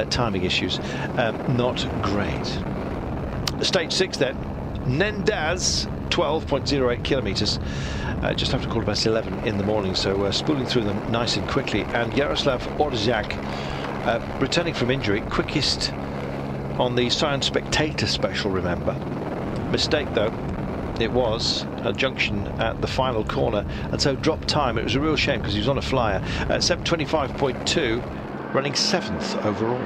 timing issues. Not great. Stage 6 then. Nendaz, 12.08 kilometres, just after 11:15 in the morning, so spooling through them nice and quickly. And Jaroslav Orziak, returning from injury, quickest on the Science Spectator special, remember. Mistake though, it was a junction at the final corner, and so dropped time. It was a real shame because he was on a flyer at 7:25.2, running 7th overall.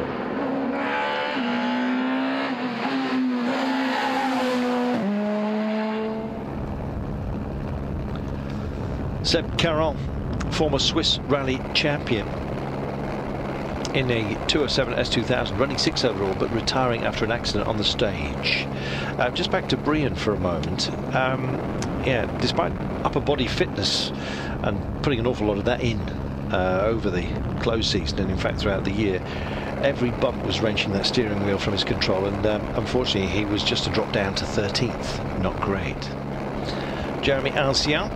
Seb Caron, former Swiss rally champion, in a 207 S2000, running 6th overall, but retiring after an accident on the stage. Just back to Brian for a moment. Yeah, despite upper body fitness and putting an awful lot of that in over the close season, and in fact throughout the year, every bump was wrenching that steering wheel from his control, and unfortunately he was just a drop down to 13th. Not great. Jeremy Ancien,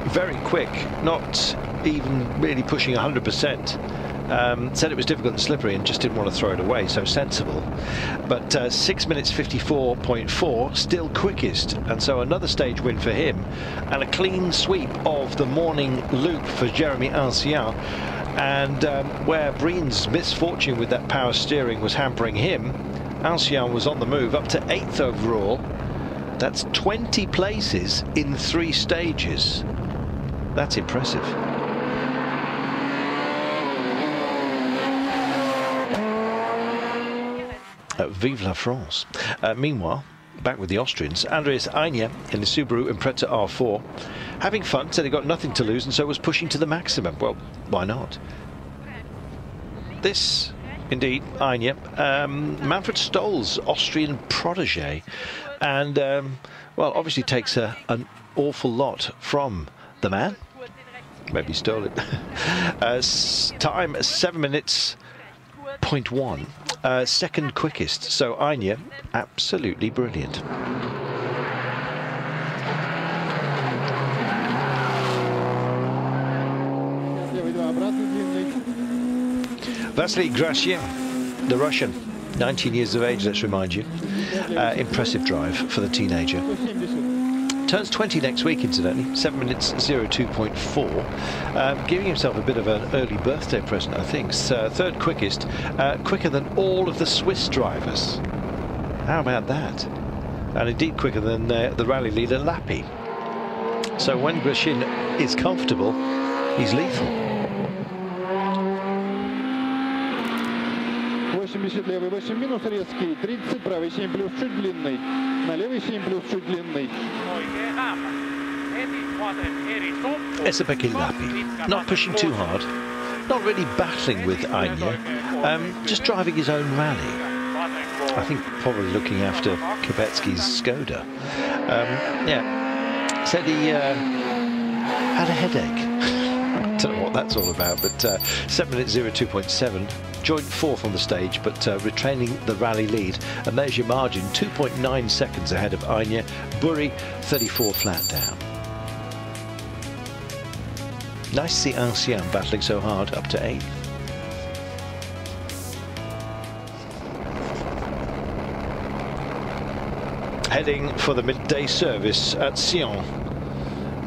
very quick, not even really pushing 100%. Said it was difficult and slippery and just didn't want to throw it away, so sensible. But 6 minutes 54.4, still quickest, and so another stage win for him, and a clean sweep of the morning loop for Jeremy Ancien. And where Brien's misfortune with that power steering was hampering him, Ancien was on the move up to 8th overall. That's 20 places in 3 stages. That's impressive. Vive la France. Meanwhile, back with the Austrians, Andreas Einer in the Subaru Impreza R4, having fun, said he got nothing to lose and so was pushing to the maximum. Well, why not? This, indeed, Einer, Manfred Stoll's Austrian protege, and, well, obviously takes an awful lot from the man. Maybe stole it. Time 7 minutes 0.1. Second quickest, so Einer, absolutely brilliant. Vasily Grashin, the Russian, 19 years of age, let's remind you. Impressive drive for the teenager. Turns 20 next week, incidentally, 7 minutes 02.4, giving himself a bit of an early birthday present, I think. Third quickest, quicker than all of the Swiss drivers. How about that? And indeed quicker than the rally leader Lappi. So when Grashin is comfortable, he's lethal. 80 левый, 8 минус резкий, 30 правый, 7 плюс чуть длинный, на левый 7 плюс чуть длинный. Esa-Pekka Lappi, not pushing too hard, not really battling with Einer, just driving his own rally. I think probably looking after Kopecki's Skoda. Yeah, said he had a headache. Don't know what that's all about, but 7 minutes 02.7, joint 4th on the stage, but retaining the rally lead. And there's your margin, 2.9 seconds ahead of Einer. Burri, 34 flat down. Nice to see Ancien battling so hard, up to 8th. Heading for the midday service at Sion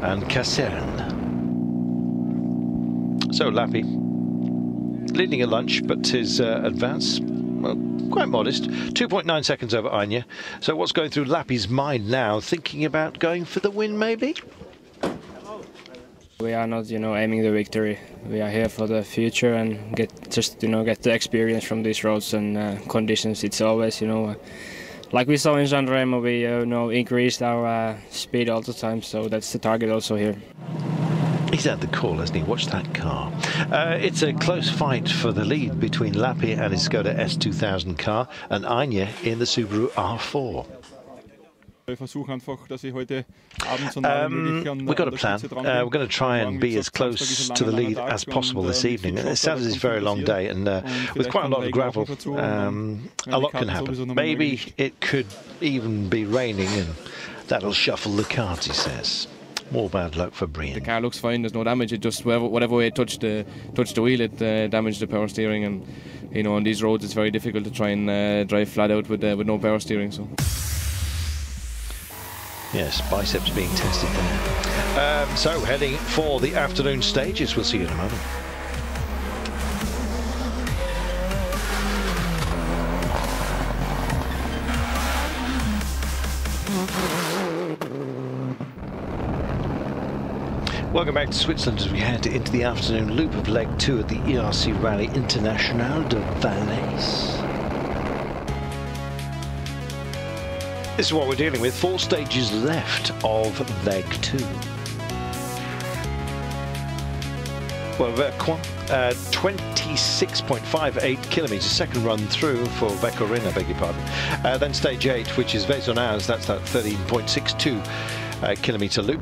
and Caserne. So Lappi leading a lunch, but his advance, well, quite modest, 2.9 seconds over Einer. So what's going through Lappi's mind now? Thinking about going for the win, maybe? We are not, aiming the victory. We are here for the future and get the experience from these roads and conditions. It's always, like we saw in San Remo, we increased our speed all the time. So that's the target also here. He's had the call, hasn't he? Watch that car. It's a close fight for the lead between Lappi and his Skoda S2000 car and Einer in the Subaru R4. We've got a plan. We're going to try and be as close to the lead as possible this evening. It sounds as it's a very long day, and with quite a lot of gravel, a lot can happen. Maybe it could even be raining, and that'll shuffle the cards, he says. More bad luck for Breen. The car looks fine, there's no damage, it just whatever way it touched the wheel, it damaged the power steering, and you know, on these roads it's very difficult to try and drive flat out with no power steering. So yes, biceps being tested there. So heading for the afternoon stages, we'll see you in a moment. Welcome back to Switzerland as we head into the afternoon loop of leg 2 at the ERC Rallye International du Valais. This is what we're dealing with. 4 stages left of leg 2. Well, Vercoing, 26.58 kilometres, second run through for Vercoing, I beg your pardon. Then stage 8, which is Vaisonnaz, that's that 13.62 kilometre loop.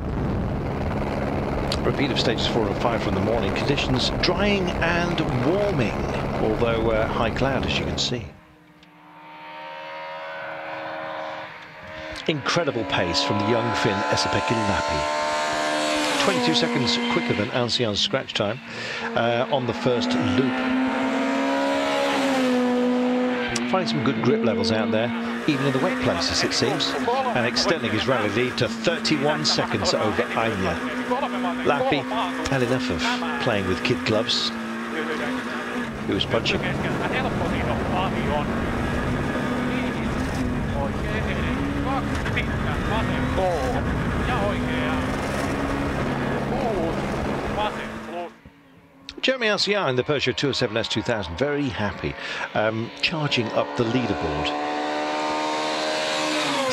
Repeat of stages 4 and 5 from the morning. Conditions drying and warming, although high cloud, as you can see. Incredible pace from the young Finn Esa-Pekka Lappi. 22 seconds quicker than Ancien's scratch time on the first loop. Finding some good grip levels out there, even in the wet places it seems, and extending his rally lead to 31 seconds over Anya. Lappi had enough of playing with kid gloves. He was punching. Jeremy Alciar in the Peugeot 207 S2000, very happy, charging up the leaderboard.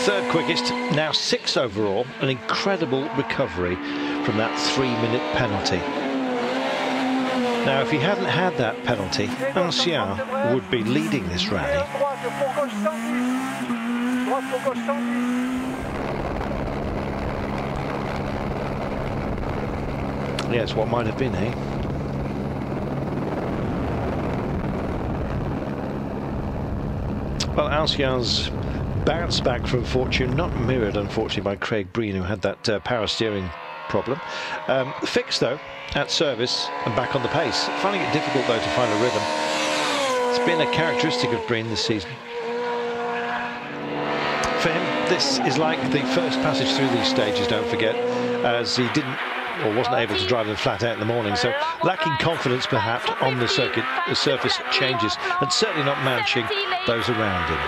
Third quickest, now 6th overall, an incredible recovery from that 3-minute penalty. Now, if he hadn't had that penalty, Alciar would be leading this rally. Yes, what might have been, eh? Well, Alciar's bounce back from fortune, not mirrored, unfortunately, by Craig Breen, who had that power steering problem. Fixed, though, at service and back on the pace. Finding it difficult, though, to find a rhythm. It's been a characteristic of Breen this season. For him, this is like the first passage through these stages, don't forget, as he didn't or wasn't able to drive them flat out in the morning, so lacking confidence perhaps on the circuit, the surface changes, and certainly not matching those around him.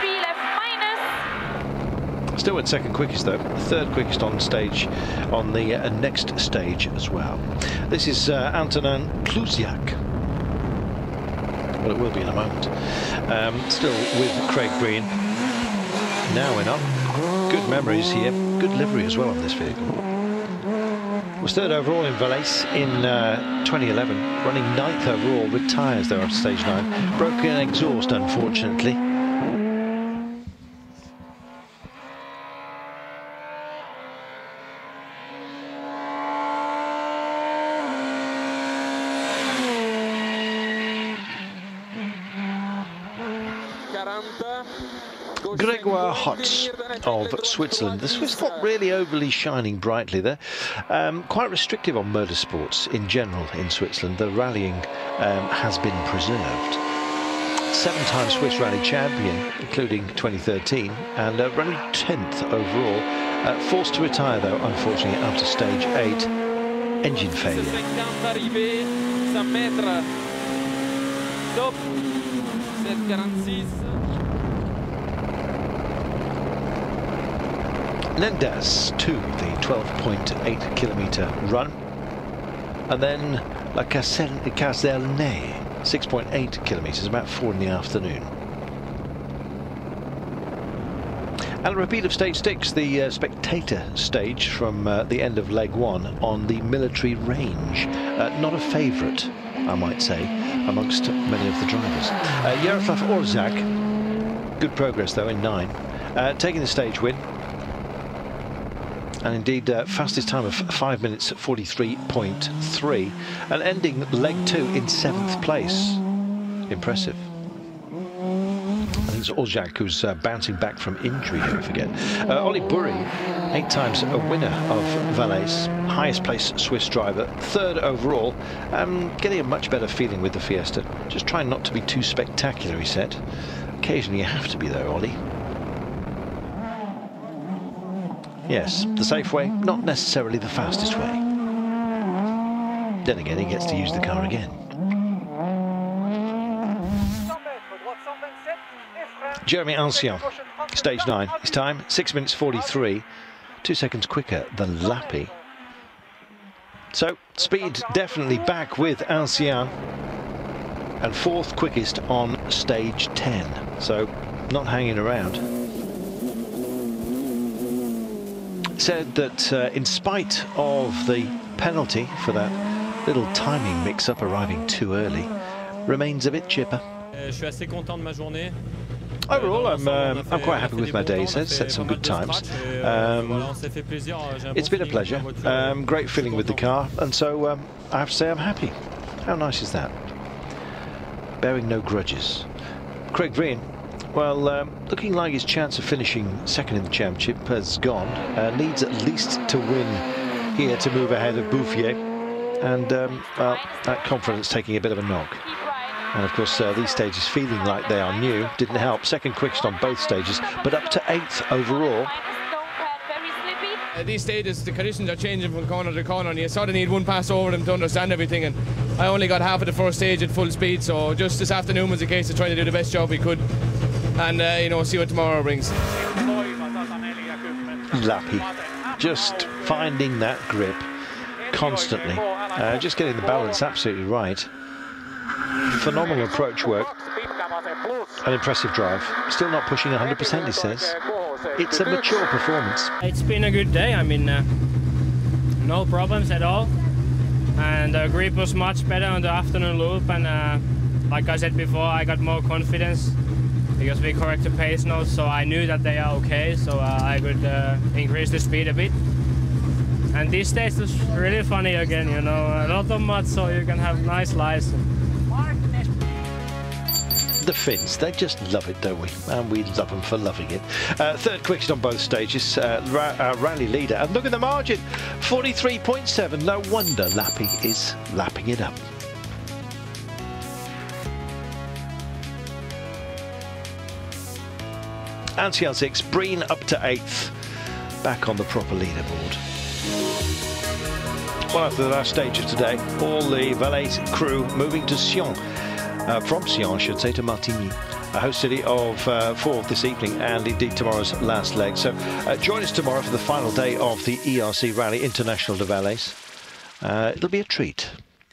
Still went second quickest though, third quickest on stage, on the next stage as well. This is Antonin Klusiak. Well, it will be in a moment. Still with Craig Breen. Now we're up. Good memories here, good livery as well on this vehicle. Was third overall in Valais in 2011, running 9th overall, retires though after stage 9. Broken exhaust, unfortunately. Grégoire Hotz of Switzerland. The Swiss not really overly shining brightly there. Quite restrictive on motorsports in general in Switzerland. The rallying has been preserved. 7-time Swiss rally champion, including 2013, and running 10th overall. Forced to retire though, unfortunately, after stage 8. Engine failure. Nendas to the 12.8 kilometre run, and then La Caserne, 6.8 kilometres, about 4 in the afternoon. And a repeat of stage 6, the spectator stage from the end of leg 1 on the military range. Not a favourite, I might say, amongst many of the drivers. Jaroslav Orzak, good progress though in 9, taking the stage win. And indeed, fastest time of 5 minutes 43.3, and ending leg 2 in 7th place. Impressive. And think it's Oljak who's bouncing back from injury, don't forget. Oli Burri, 8 times a winner of Valais, highest placed Swiss driver, 3rd overall, getting a much better feeling with the Fiesta. Just trying not to be too spectacular, he said. Occasionally you have to be though, Ollie. Yes, the safe way, not necessarily the fastest way. Then again, he gets to use the car again. Jeremy Ancien, stage 9. His time, 6 minutes 43, 2 seconds quicker than Lappi. So, speed definitely back with Ancien. And 4th quickest on stage 10. So, not hanging around. Said that in spite of the penalty for that little timing mix-up arriving too early, remains a bit chipper. Overall, I'm quite happy with my day, he says. Set some good times. It's been a pleasure. Great feeling with the car, and so I have to say I'm happy. How nice is that? Bearing no grudges. Craig Vreen, well, looking like his chance of finishing 2nd in the championship has gone. Needs at least to win here to move ahead of Bouffier, and well, that confidence taking a bit of a knock. And of course, these stages feeling like they are new didn't help. 2nd quickest on both stages, but up to 8th overall. These stages, the conditions are changing from corner to corner, and you sort of need one pass over them to understand everything. And I only got half of the first stage at full speed, so just this afternoon was a case of trying to do the best job we could, and you know, see what tomorrow brings. Lappi, just finding that grip constantly, just getting the balance absolutely right. Phenomenal approach work, an impressive drive. Still not pushing 100%, he says. It's a mature performance. It's been a good day. I mean, no problems at all. And the grip was much better on the afternoon loop. And like I said before, I got more confidence because we corrected pace notes, so I knew that they are okay. So I could increase the speed a bit. And this stage was really funny again, you know, a lot of mud, so you can have nice lies. The Finns, they just love it, don't we? And we love them for loving it. 3rd quickest on both stages, rally leader. And look at the margin, 43.7. No wonder Lappi is lapping it up. Ancien 6, Breen up to 8th. Back on the proper leaderboard. Well, after the last stage of today, all the Valais crew moving to Sion. From Sion, I should say, to Martigny, a host city of 4 this evening, and indeed tomorrow's last leg. So join us tomorrow for the final day of the ERC Rallye International du Valais. It'll be a treat,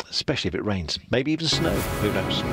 especially if it rains, maybe even snow, who knows.